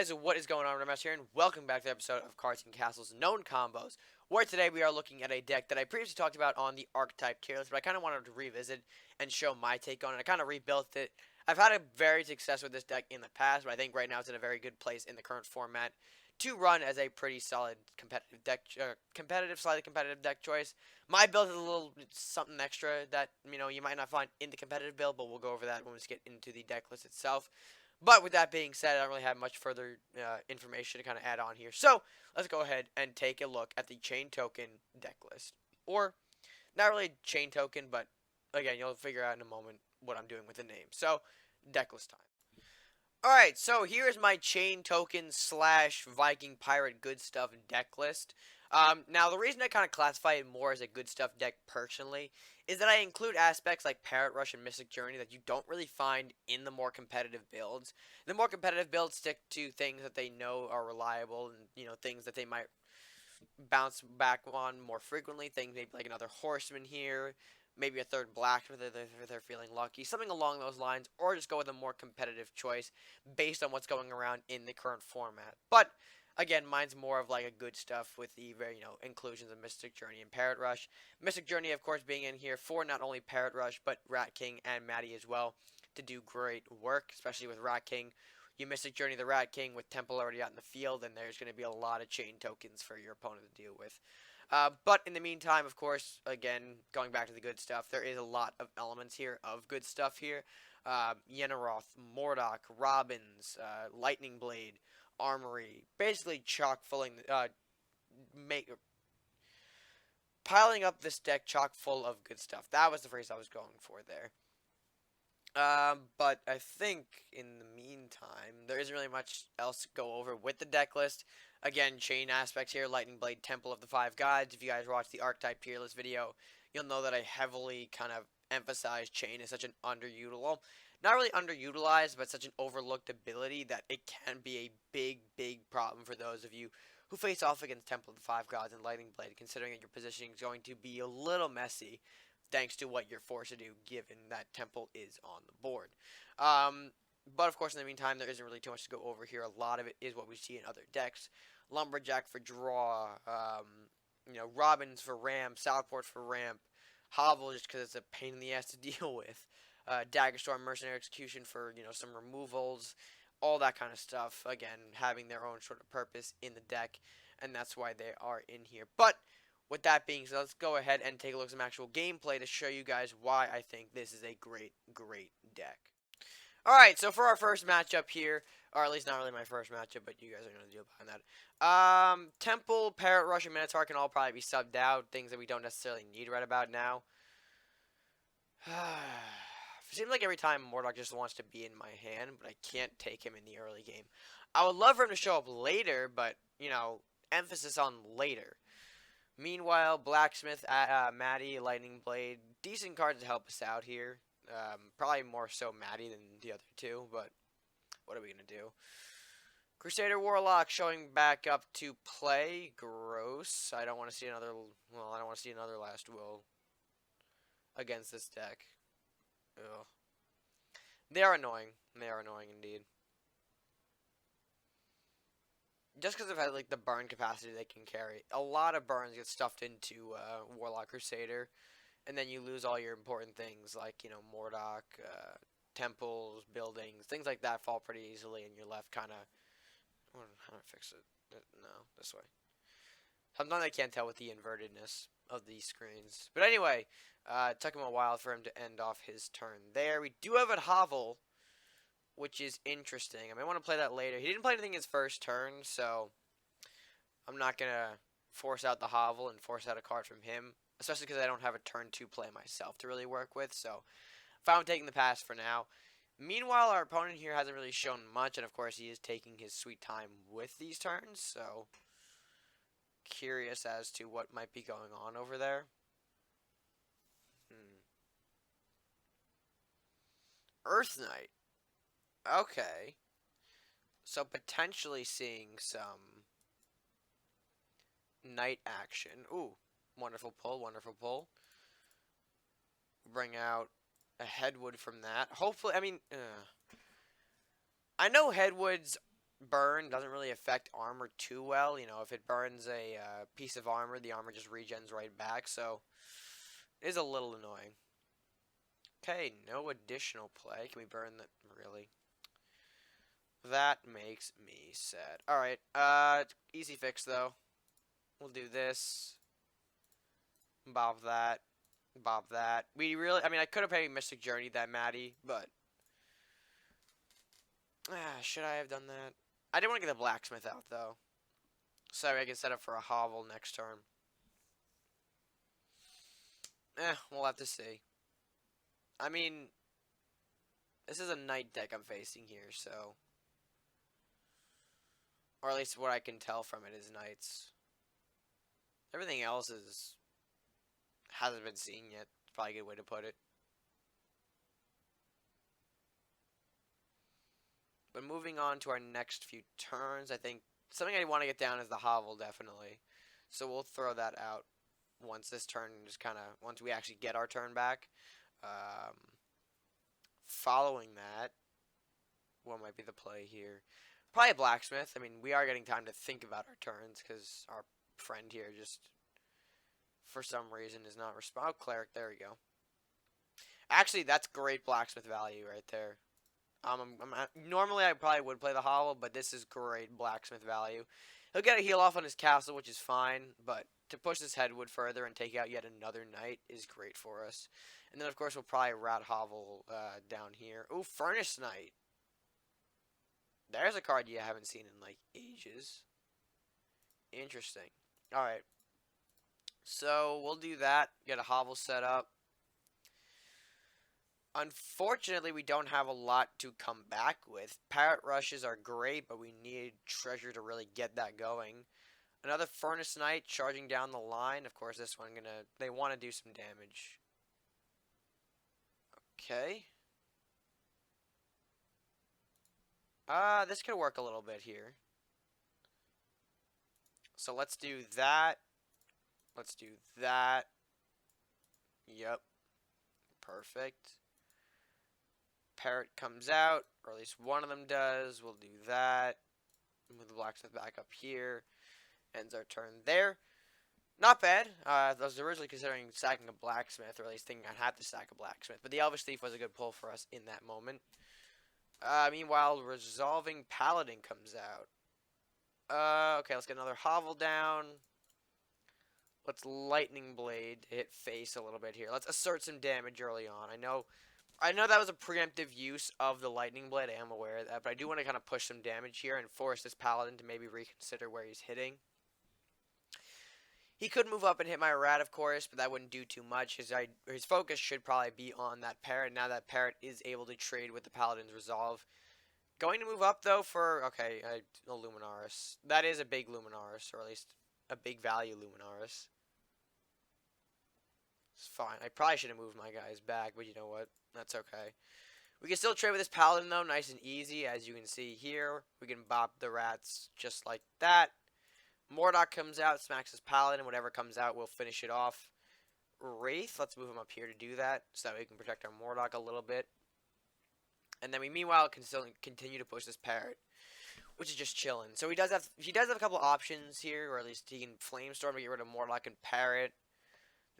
guys, what is going on? RedMaster here, and welcome back to the episode of Cards and Castles Known Combos, where today we are looking at a deck that I previously talked about on the Archetype tier list, but I kind of wanted to revisit and show my take on it. I kind of rebuilt it. I've had a very success with this deck in the past, but I think right now it's in a very good place in the current format to run as a pretty solid competitive deck, slightly competitive deck choice. My build is a little something extra that you might not find in the competitive build, but we'll go over that when we get into the deck list itself. But with that being said, I don't really have much further information to kind of add on here. So let's go ahead and take a look at the chain token deck list. Or, not really chain token, but again, you'll figure out in a moment what I'm doing with the name. So, deck list time. Alright, so here's my chain token slash Viking Pirate good stuff deck list. Now, the reason I kind of classify it more as a good stuff deck personally is that I include aspects like Parrot Rush and Mystic Journey that you don't really find in the more competitive builds. The more competitive builds stick to things that they know are reliable and, things that they might bounce back on more frequently. Things maybe like another Horseman here, maybe a third black if they're feeling lucky, something along those lines, or just go with a more competitive choice based on what's going around in the current format. But again, mine's more of like a good stuff with the very, inclusions of Mystic Journey and Parrot Rush. Mystic Journey, of course, being in here for not only Parrot Rush, but Rat King and Maddie as well to do great work, especially with Rat King. You Mystic Journey the Rat King with Temple already out in the field, and there's going to be a lot of chain tokens for your opponent to deal with. But in the meantime, of course, again, going back to the good stuff, there is a lot of elements here of good stuff here. Yenneroth, Mordok, Robins, Lightning Blade, Armory, basically piling up this deck chock full of good stuff. That was the phrase I was going for there. But I think in the meantime, there isn't really much else to go over with the deck list. Again, chain aspects here, Lightning Blade, Temple of the Five Gods. If you guys watched the Archetype tier list video, you'll know that I heavily kind of emphasize chain as such an not really underutilized, but such an overlooked ability that it can be a big problem for those of you who face off against Temple of the Five Gods and Lightning Blade, considering that your positioning is going to be a little messy, thanks to what you're forced to do, given that Temple is on the board. But of course, in the meantime, there isn't really too much to go over here. A lot of it is what we see in other decks. Lumberjack for draw, Robins for ramp, Southport for ramp, Hovel just because it's a pain in the ass to deal with, Daggerstorm Mercenary Execution for, some removals, all that kind of stuff. Again, having their own sort of purpose in the deck, and that's why they are in here. But with that being said, let's go ahead and take a look at some actual gameplay to show you guys why I think this is a great deck. Alright, so for our first matchup here, or at least not really my first matchup, but you guys are going to deal behind that. Temple, Parrot Rush, and Minotaur can all probably be subbed out, things that we don't necessarily need right about now. It seems like every time Mordok just wants to be in my hand, but I can't take him in the early game. I would love for him to show up later, but, emphasis on later. Meanwhile, Blacksmith, Maddie, Lightning Blade, decent cards to help us out here. Probably more so Maddie than the other two, but what are we going to do? Crusader Warlock showing back up to play. Gross. I don't want to see another, I don't want to see another Last Will against this deck. Ugh. They are annoying. They are annoying indeed. Just because of how, the burn capacity they can carry. A lot of burns get stuffed into Warlock Crusader, and then you lose all your important things, like, Mordok, temples, buildings, things like that fall pretty easily, and you're left kind of... How do I fix it? No, this way. Sometimes I can't tell with the invertedness of these screens. But anyway, it took him a while for him to end off his turn there. We do have a Hovel, which is interesting. I may want to play that later. He didn't play anything his first turn, so I'm not going to force out the Hovel and force out a card from him, especially because I don't have a turn 2 play myself to really work with, so I'm taking the pass for now. Meanwhile, our opponent here hasn't really shown much, and of course he is taking his sweet time with these turns, so curious as to what might be going on over there. Earth Knight. Okay. So potentially seeing some Knight action. Ooh, wonderful pull, wonderful pull. Bring out a Headwood from that. Hopefully, I know Headwoods burn doesn't really affect armor too well. You know, if it burns a piece of armor, the armor just regens right back. So it is a little annoying. Okay, no additional play. Can we burn that? Really? That makes me sad. Alright, easy fix though. We'll do this. Bob that. Bob that. We really, I mean, I could have paid Mystic Journey that Maddie, but should I have done that? I didn't want to get the blacksmith out though, so I can set up for a hovel next turn. We'll have to see. I mean, this is a knight deck I'm facing here, so, or at least what I can tell from it is knights. Everything else hasn't been seen yet. Probably a good way to put it. But moving on to our next few turns, I think something I want to get down is the hovel, definitely. So we'll throw that out once this turn is once we actually get our turn back. Following that, what might be the play here? Probably a blacksmith. I mean, we are getting time to think about our turns because our friend here just, for some reason, is not responding. Oh, cleric, there we go. Actually, that's great blacksmith value right there. Normally, I probably would play the hovel, but this is great blacksmith value. He'll get a heal off on his castle, which is fine, but to push this headwood further and take out yet another knight is great for us. And then, of course, we'll probably rat hovel down here. Ooh, Furnace Knight. There's a card you haven't seen in, like, ages. Interesting. Alright. So, we'll do that. Get a hovel set up. Unfortunately, we don't have a lot to come back with. Parrot rushes are great, but we need treasure to really get that going. Another Furnace Knight charging down the line. Of course, this one they want to do some damage. Okay. This could work a little bit here. So let's do that. Let's do that. Yep. Perfect. Parrot comes out, or at least one of them does. We'll do that. Move the blacksmith back up here. Ends our turn there. Not bad. I was originally considering sacking a blacksmith, or at least thinking I'd have to sack a blacksmith. But the Elvish Thief was a good pull for us in that moment. Meanwhile, Resolving Paladin comes out. Okay, let's get another hovel down. Let's Lightning Blade hit face a little bit here. Let's assert some damage early on. I know that was a preemptive use of the Lightning Blade. I am aware of that, but I do want to kind of push some damage here and force this Paladin to maybe reconsider where he's hitting. He could move up and hit my rat, of course, but that wouldn't do too much. His focus should probably be on that Parrot. Now that Parrot is able to trade with the Paladin's Resolve. Going to move up, though, for, okay, a Luminaris. That is a big Luminaris, or at least a big value Luminaris. It's fine. I probably should have moved my guys back, but you know what? That's okay. We can still trade with this Paladin, though, nice and easy. As you can see here, we can bop the rats just like that. Mordok comes out, smacks his Paladin. Whatever comes out, we'll finish it off. Wraith, let's move him up here to do that, so that we can protect our Mordok a little bit. And then we, meanwhile, can still continue to push this Parrot, which is just chilling. So he does have a couple options here, or at least he can Flamestorm to get rid of Mordok and Parrot.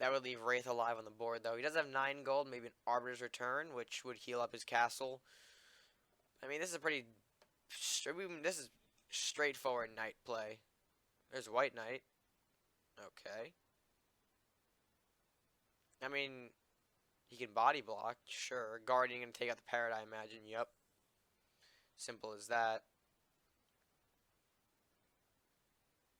That would leave Wraith alive on the board, though. He does have 9 gold, maybe an Arbiter's Return, which would heal up his castle. I mean, this is this is straightforward Knight play. There's White Knight. Okay. I mean, he can body block, sure. Guardian can take out the Parrot, I imagine. Yep. Simple as that.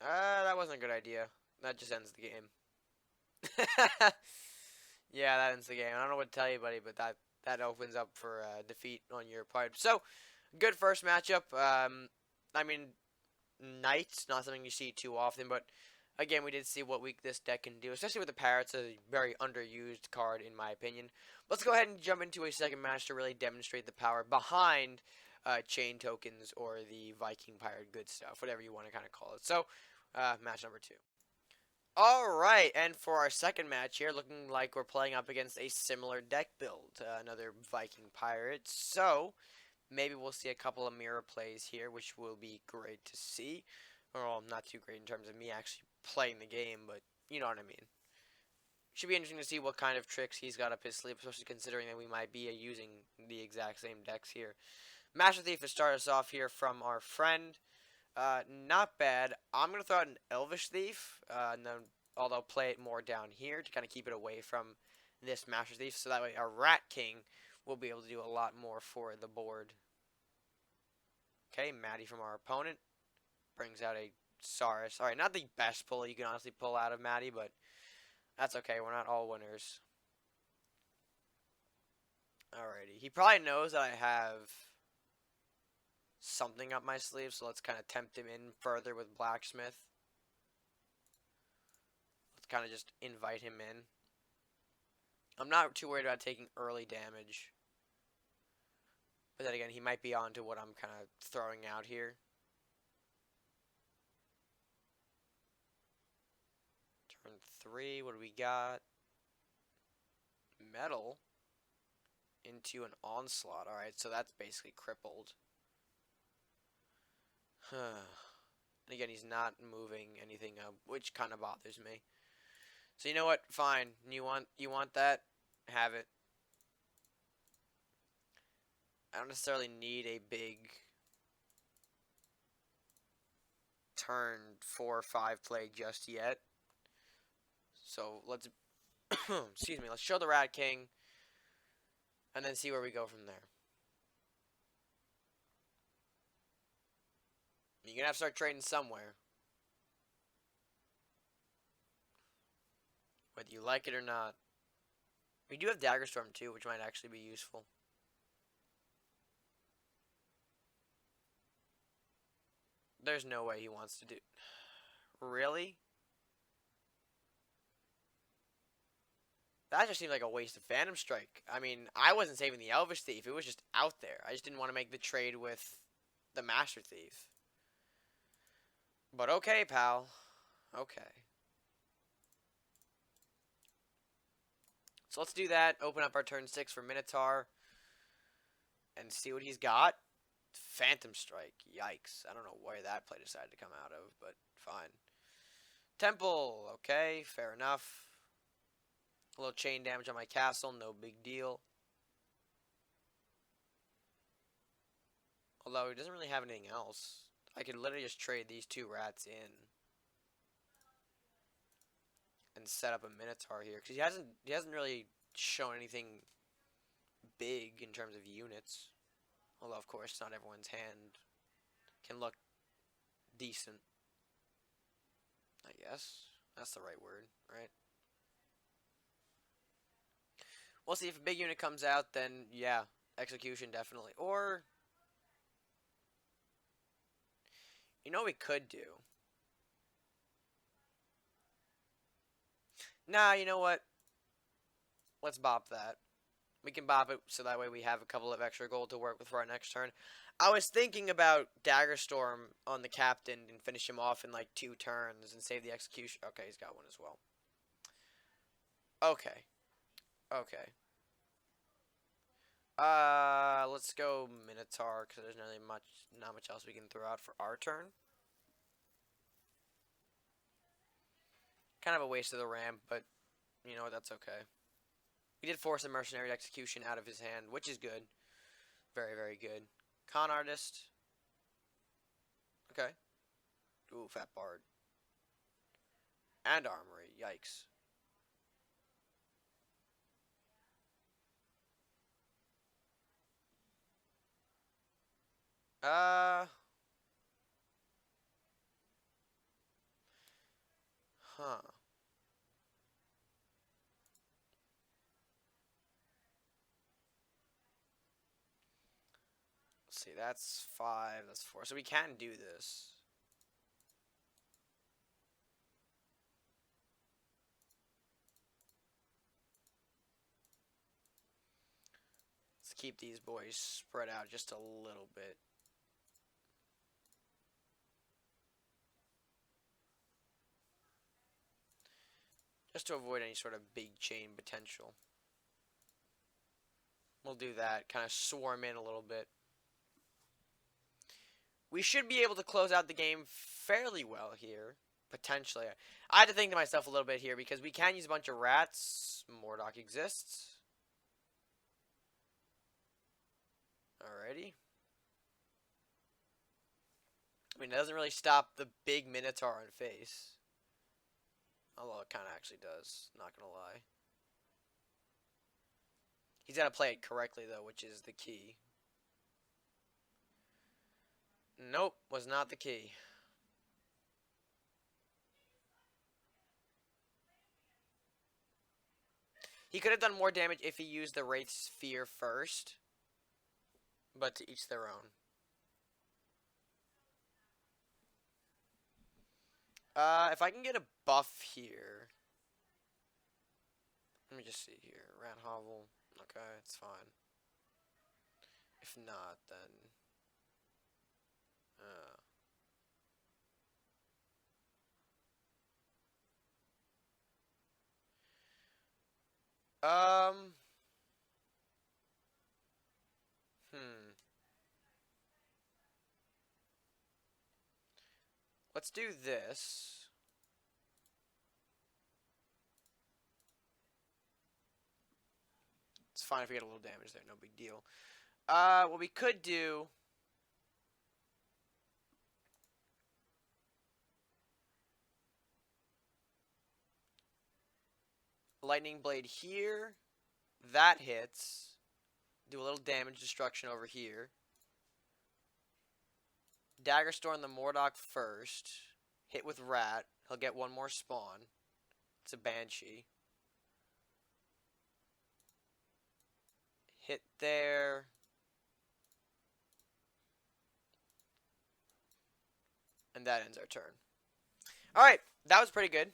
That wasn't a good idea. That just ends the game. Yeah, that ends the game. I don't know what to tell you, buddy, but that opens up for defeat on your part. So, good first matchup. I mean, Knight's not something you see too often, but again, we did see what this deck can do, especially with the Parrots, a very underused card in my opinion. Let's go ahead and jump into a second match to really demonstrate the power behind Chain Tokens or the Viking Pirate good stuff, whatever you want to kind of call it. So, match number 2. Alright, and for our second match here, looking like we're playing up against a similar deck build, another Viking Pirate. So, Maybe we'll see a couple of mirror plays here, which will be great to see. Well, not too great in terms of me actually playing the game, but you know what I mean. Should be interesting to see what kind of tricks he's got up his sleeve, especially considering that we might be using the exact same decks here. Master Thief to start us off here from our friend. Not bad. I'm going to throw out an Elvish Thief, and then although play it more down here to kind of keep it away from this Master Thief, so that way our Rat King will be able to do a lot more for the board. Okay, Maddie from our opponent brings out a Saurus. Alright, not the best pull you can honestly pull out of Maddie, but that's okay. We're not all winners. Alrighty. He probably knows that I have something up my sleeve, so let's kind of tempt him in further with Blacksmith. Let's kind of just invite him in. I'm not too worried about taking early damage. But then again, he might be on to what I'm kind of throwing out here. Turn 3, what do we got? Metal into an Onslaught. Alright, so that's basically crippled. And again, he's not moving anything up, which kind of bothers me. So you know what? Fine. You want that? Have it. I don't necessarily need a big turn 4 or 5 play just yet. So let's excuse me, let's show the Rat King and then see where we go from there. You're gonna have to start trading somewhere. Whether you like it or not. We do have Daggerstorm too, which might actually be useful. There's no way he wants to do... Really? That just seemed like a waste of Phantom Strike. I mean, I wasn't saving the Elvish Thief. It was just out there. I just didn't want to make the trade with the Master Thief. But okay, pal. Okay. So let's do that. Open up our turn 6 for Minotaur. And see what he's got. Phantom Strike. Yikes. I don't know where that play decided to come out of, but fine. Temple. Okay, fair enough. A little chain damage on my castle. No big deal. Although he doesn't really have anything else. I could literally just trade these 2 rats in. And set up a Minotaur here. Because he hasn't really shown anything big in terms of units. Although, of course, not everyone's hand can look decent. I guess. That's the right word, right? We'll see if a big unit comes out, then, yeah, execution definitely. Or, you know what we could do? Nah, you know what? Let's bop that. We can bop it so that way we have a couple of extra gold to work with for our next turn. I was thinking about Daggerstorm on the captain and finish him off in like 2 turns and save the execution. Okay, he's got one as well. Okay. Okay. Let's go Minotaur because there's not much else we can throw out for our turn. Kind of a waste of the ramp, but you know what, that's okay. We did force a mercenary execution out of his hand, which is good. Very, very good. Con Artist. Okay. Ooh, Fat Bard. And Armory. Yikes. Huh. Let's see, that's 5, that's 4. So we can do this. Let's keep these boys spread out just a little bit. Just to avoid any sort of big chain potential. We'll do that. Kind of swarm in a little bit. we should be able to close out the game fairly well here. Potentially. I had to think to myself a little bit here because we can use a bunch of rats. Mordock exists. Alrighty. I mean, it doesn't really stop the big Minotaur on face. Although it kind of actually does. Not gonna lie. He's got to play it correctly, though, which is the key. Nope, was not the key. He could have done more damage if he used the Wraith Sphere first. But to each their own. If I can get a buff here. Let me just see here. Rat Hovel. Okay, it's fine. If not, then... Let's do this. It's fine if we get a little damage there, no big deal. What we could do... Lightning Blade here. That hits. Do a little damage destruction over here. Dagger Storm the Mordock first. Hit with Rat. He'll get one more spawn. It's a Banshee. Hit there. And that ends our turn. Alright, that was pretty good.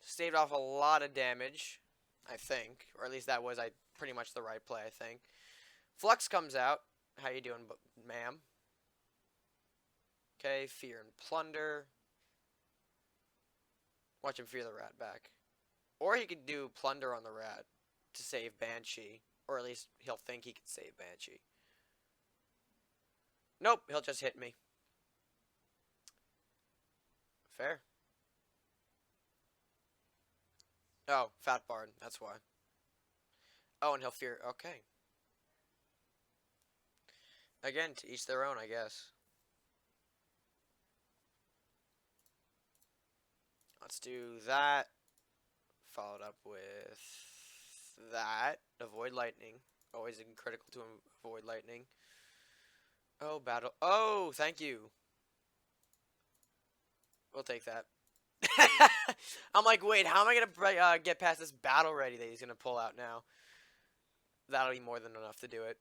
Staved off a lot of damage, I think. Or at least that was pretty much the right play, I think. Flux comes out. How you doing, ma'am? Okay, Fear and Plunder. Watch him fear the rat back. Or he could do Plunder on the rat to save Banshee. Or at least he'll think he can save Banshee. Nope, he'll just hit me. Fair. Oh, Fat Bard, that's why. Oh, and he'll fear... Okay. Again, to each their own, I guess. Let's do that. Followed up with that. Avoid lightning. Always critical to avoid lightning. Oh, battle. Oh, thank you. We'll take that. I'm like, wait, how am I going to get past this battle ready that he's going to pull out now? That'll be more than enough to do it.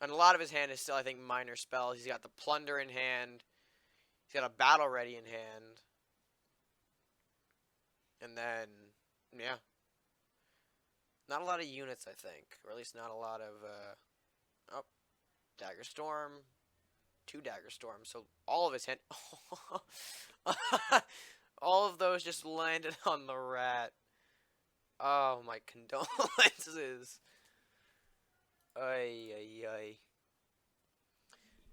And a lot of his hand is still, I think, minor spells. He's got the Plunder in hand. He's got a battle ready in hand. And then, yeah. Not a lot of units, I think. Or at least not a lot of, oh. Dagger Storm. 2 Dagger Storms. So all of his hand... all of those just landed on the rat. Oh, my condolences. Ay, ay, ay.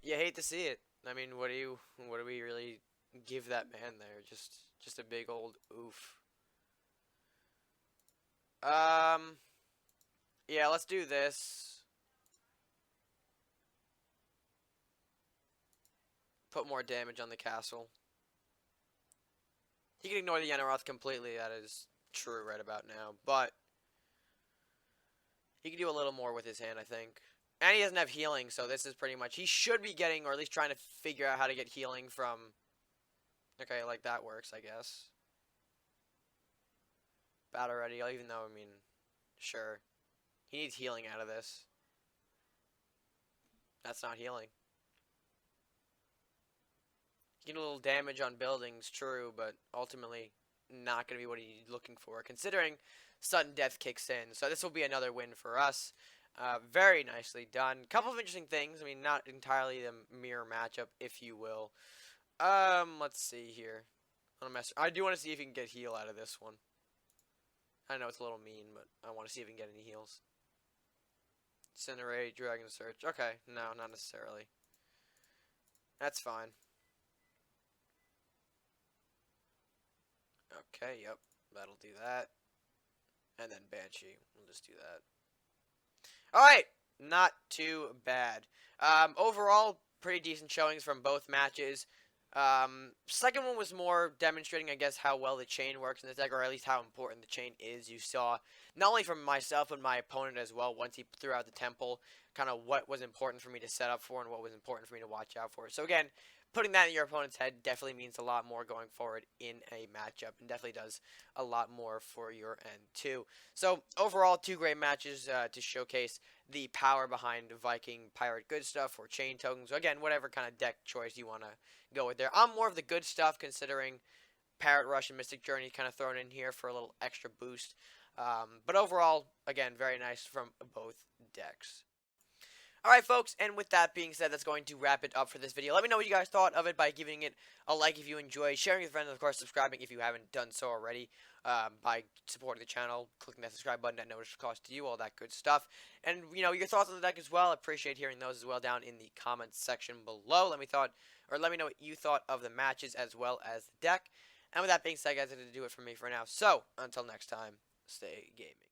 You hate to see it. I mean, what do we really give that man there? Just a big old oof. Yeah, let's do this. Put more damage on the castle. He can ignore the Yenaroth completely, that is true right about now, but he can do a little more with his hand, I think. And he doesn't have healing, so this is pretty much... He should be getting, or at least trying to figure out how to get healing from... Okay, like that works, I guess. Battle ready, even though, I mean, sure. He needs healing out of this. That's not healing. Get a little damage on buildings, true, but ultimately not going to be what he's looking for, considering sudden death kicks in. So this will be another win for us. Very nicely done. Couple of interesting things. I mean, not entirely the mirror matchup, if you will. Let's see here. I do want to see if he can get heal out of this one. I know it's a little mean, but I want to see if he can get any heals. Incinerate, Dragon Search. Okay, no, not necessarily. That's fine. Okay, yep. That'll do that. And then Banshee. We'll just do that. Alright! Not too bad. Overall, pretty decent showings from both matches. Second one was more demonstrating, I guess, how well the chain works in the deck, or at least how important the chain is. You saw, not only from myself, but my opponent as well, once he threw out the temple, kind of what was important for me to set up for and what was important for me to watch out for. So again, putting that in your opponent's head definitely means a lot more going forward in a matchup, and definitely does a lot more for your end too. So overall, two great matches to showcase the power behind Viking Pirate good stuff or chain tokens. So again, whatever kind of deck choice you want to go with there. I'm more of the good stuff, considering Parrot Rush and Mystic Journey kind of thrown in here for a little extra boost. But overall, again, very nice from both decks. Alright, folks, and with that being said, that's going to wrap it up for this video. Let me know what you guys thought of it by giving it a like if you enjoyed, sharing with friends, and of course, subscribing if you haven't done so already, by supporting the channel, clicking that subscribe button at no extra cost to you, all that good stuff. And, you know, your thoughts on the deck as well. I appreciate hearing those as well down in the comments section below. Let me know what you thought of the matches as well as the deck. And with that being said, guys, that's going to do it for me for now. So, until next time, stay gaming.